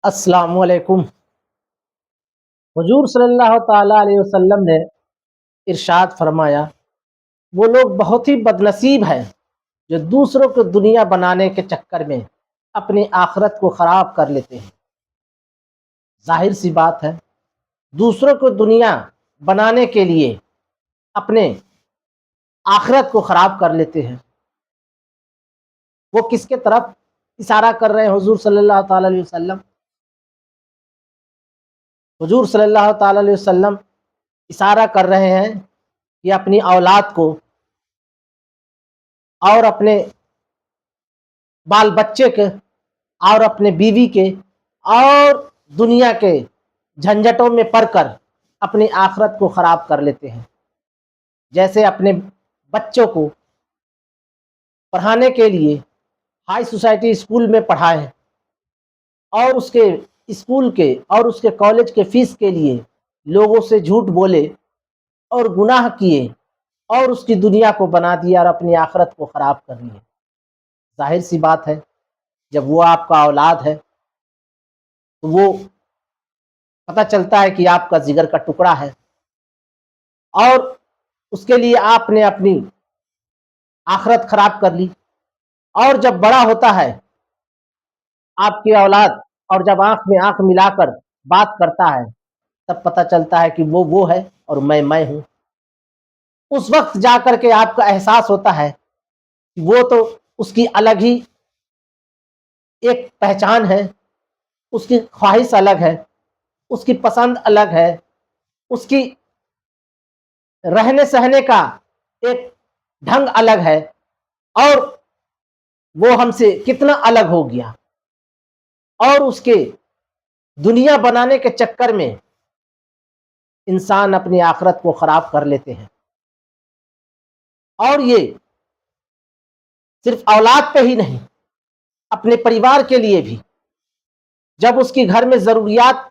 السلام علیکم۔ حضور صلی اللہ تعالیٰ علیہ وسلم نے ارشاد فرمایا، وہ لوگ بہت ہی بدنصیب ہیں جو دوسروں کو دنیا بنانے کے چکر میں اپنی آخرت کو خراب کر لیتے ہیں۔ ظاہر سی بات ہے، دوسروں کو دنیا بنانے کے لیے اپنے آخرت کو خراب کر لیتے ہیں۔ وہ کس کے طرف اشارہ کر رہے ہیں حضور صلی اللہ تعالیٰ علیہ وسلم؟ حضور صلی اللہ تعالیٰ علیہ وسلم اشارہ کر رہے ہیں کہ اپنی اولاد کو اور اپنے بال بچے کے اور اپنے بیوی کے اور دنیا کے جھنجھٹوں میں پڑ کر اپنی آخرت کو خراب کر لیتے ہیں۔ جیسے اپنے بچوں کو پڑھانے کے لیے ہائی سوسائٹی اسکول میں پڑھائیں اور اس کے اسکول کے اور اس کے کالج کے فیس کے لیے لوگوں سے جھوٹ بولے اور گناہ کیے اور اس کی دنیا کو بنا دیا اور اپنی آخرت کو خراب کر لیے۔ ظاہر سی بات ہے، جب وہ آپ کا اولاد ہے تو وہ پتہ چلتا ہے کہ آپ کا جگر کا ٹکڑا ہے، اور اس کے لیے آپ نے اپنی آخرت خراب کر لی، اور جب بڑا ہوتا ہے آپ کی اولاد اور جب آنکھ میں آنکھ ملا کر بات کرتا ہے تب پتہ چلتا ہے کہ وہ ہے اور میں ہوں۔ اس وقت جا کر کے آپ کا احساس ہوتا ہے کہ وہ تو اس کی الگ ہی ایک پہچان ہے، اس کی خواہش الگ ہے، اس کی پسند الگ ہے، اس کی رہنے سہنے کا ایک ڈھنگ الگ ہے، اور وہ ہم سے کتنا الگ ہو گیا، اور اس کے دنیا بنانے کے چکر میں انسان اپنی آخرت کو خراب کر لیتے ہیں۔ اور یہ صرف اولاد پہ ہی نہیں، اپنے پریوار کے لیے بھی، جب اس کی گھر میں ضروریات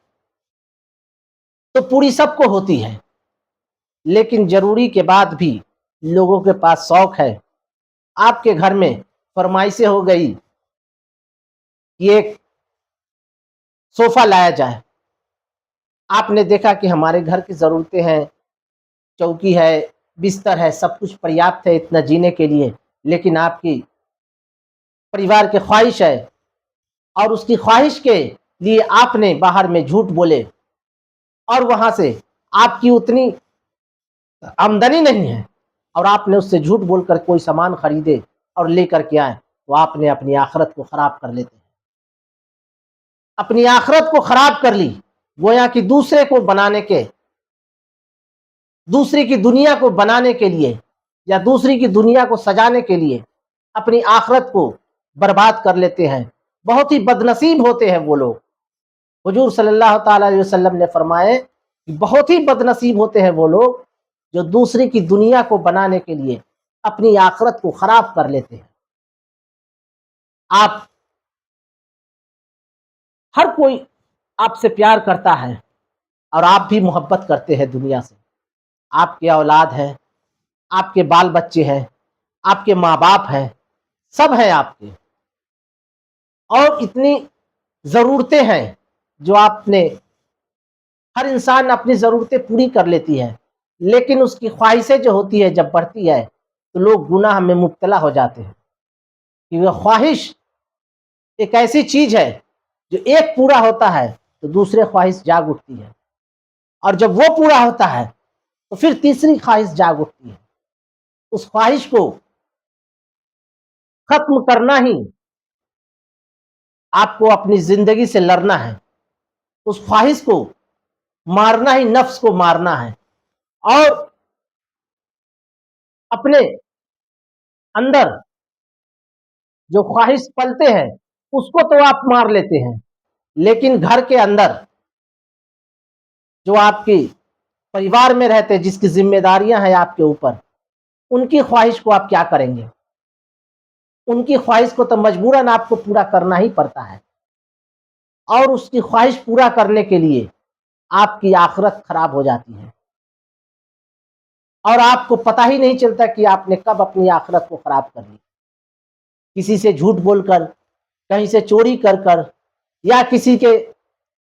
تو پوری سب کو ہوتی ہے، لیکن ضروری کے بعد بھی لوگوں کے پاس شوق ہے۔ آپ کے گھر میں فرمائشیں ہو گئی کہ ایک صوفہ لایا جائے، آپ نے دیکھا کہ ہمارے گھر کی ضرورتیں ہیں، چوکی ہے، بستر ہے، سب کچھ پریاپت ہے اتنا جینے کے لیے، لیکن آپ کی پریوار کی خواہش ہے، اور اس کی خواہش کے لیے آپ نے باہر میں جھوٹ بولے، اور وہاں سے آپ کی اتنی آمدنی نہیں ہے اور آپ نے اس سے جھوٹ بول کر کوئی سامان خریدے اور لے کر کے آئے، تو آپ نے اپنی آخرت کو خراب کر لیتے ہیں۔ اپنی آخرت کو خراب کر لی، گویا کہ دوسرے کو بنانے کے، دوسری کی دنیا کو بنانے کے لیے یا دوسری کی دنیا کو سجانے کے لیے اپنی آخرت کو برباد کر لیتے ہیں۔ بہت ہی بدنصیب ہوتے ہیں وہ لوگ۔ حضور صلی اللہ تعالیٰ علیہ وسلم نے فرمائے کہ بہت ہی بدنصیب ہوتے ہیں وہ لوگ جو دوسری کی دنیا کو بنانے کے لیے اپنی آخرت کو خراب کر لیتے ہیں۔ آپ ہر کوئی آپ سے پیار کرتا ہے اور آپ بھی محبت کرتے ہیں دنیا سے، آپ کے اولاد ہیں، آپ کے بال بچے ہیں، آپ کے ماں باپ ہیں، سب ہیں آپ کے، اور اتنی ضرورتیں ہیں جو آپ نے، ہر انسان اپنی ضرورتیں پوری کر لیتی ہے، لیکن اس کی خواہشیں جو ہوتی ہے جب بڑھتی ہے تو لوگ گناہ میں مبتلا ہو جاتے ہیں، کیونکہ خواہش ایک ایسی چیز ہے جو ایک پورا ہوتا ہے تو دوسرے خواہش جاگ اٹھتی ہے، اور جب وہ پورا ہوتا ہے تو پھر تیسری خواہش جاگ اٹھتی ہے۔ اس خواہش کو ختم کرنا ہی آپ کو اپنی زندگی سے لڑنا ہے، اس خواہش کو مارنا ہی نفس کو مارنا ہے، اور اپنے اندر جو خواہش پلتے ہیں اس کو تو آپ مار لیتے ہیں، لیکن گھر کے اندر جو آپ کی پریوار میں رہتے جس کی ذمہ داریاں ہیں آپ کے اوپر، ان کی خواہش کو آپ کیا کریں گے؟ ان کی خواہش کو تو مجبوراً آپ کو پورا کرنا ہی پڑتا ہے، اور اس کی خواہش پورا کرنے کے لیے آپ کی آخرت خراب ہو جاتی ہے، اور آپ کو پتہ ہی نہیں چلتا کہ آپ نے کب اپنی آخرت کو خراب کر لی۔ کسی سے جھوٹ بول کر، کہیں سے چوری کر کر، یا کسی کے